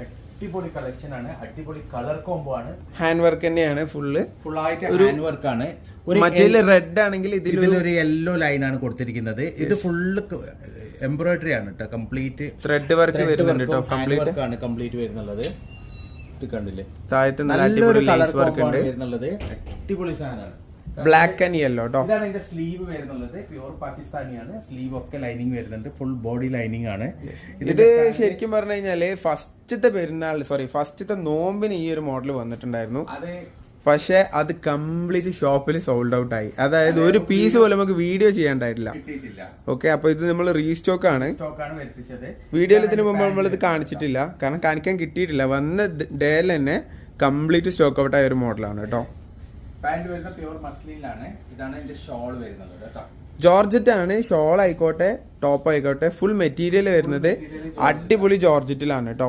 അടിപൊളി കളക്ഷൻ ആണ്, അടിപൊളി കളർ കോംബോ ആണ്. ഹാൻഡ് വർക്ക് തന്നെയാണ്, ഫുള്ളായിട്ട് ഹാൻഡ് വർക്ക് ആണ്. മറ്റേ റെഡ് ആണെങ്കിൽ ഇതിലൊരു യെല്ലോ ലൈൻ ആണ് കൊടുത്തിരിക്കുന്നത്. ഇത് ഫുള്ള് എംബ്രോയിഡറി ആണ് കേട്ടോ, കംപ്ലീറ്റ് ത്രെഡ് വർക്ക് വരുന്നുണ്ട്, കംപ്ലീറ്റ് വരുന്നുള്ളത്. ഇത് കണ്ടില്ലേ, താഴത്ത് നല്ലൊരു കളർ കോംബോ ആണ് വരുന്നുള്ളത്. അടിപൊളി സാധനമാണ്. ബ്ലാക്ക് ആൻഡ് യെല്ലോ ട്ടോ. ഇതാണ് ഇതിന്റെ സ്ലീവ് വരുന്നുള്ളത്. പ്യൂർ പാകിസ്ഥാനിയാണ്. സ്ലീവ് ഒക്കെ ലൈനിങ് വരുന്നുണ്ട്, ഫുൾ ബോഡി ലൈനിങ് ആണ്. ഇത് ശരിക്കും പറഞ്ഞു കഴിഞ്ഞാല് ഫസ്റ്റത്തെ നോമ്പിന് ഈ ഒരു മോഡൽ വന്നിട്ടുണ്ടായിരുന്നു. പക്ഷെ അത് കംപ്ലീറ്റ് ഷോപ്പിൽ സോൾഡ് ഔട്ട് ആയി. അതായത് ഒരു പീസ് പോലും നമുക്ക് വീഡിയോ ചെയ്യാണ്ടായിട്ടില്ല. ഓക്കെ, അപ്പൊ ഇത് നമ്മൾ റീസ്റ്റോക്ക് ആണ്. വീഡിയോയിൽ ഇതിന് മുമ്പ് നമ്മൾ ഇത് കാണിച്ചിട്ടില്ല, കാരണം കാണിക്കാൻ കിട്ടിയിട്ടില്ല. വന്ന ഡേയിൽ തന്നെ കംപ്ലീറ്റ് സ്റ്റോക്ക് ഔട്ട് ആയ ഒരു മോഡലാണ് കേട്ടോ. പാന്റ് വരുന്നത് പ്യൂർ മസ്ലിനിലാണ്. ഇതാണ് ഇതിന്റെ ഷോൾ വരുന്നത് കേട്ടോ. ജോർജറ്റ് ആണ്. ഷോൾ ആയിക്കോട്ടെ ടോപ്പ് ആയിക്കോട്ടെ ഫുൾ മെറ്റീരിയൽ വരുന്നത് അടിപൊളി ജോർജറ്റിലാണ് കേട്ടോ.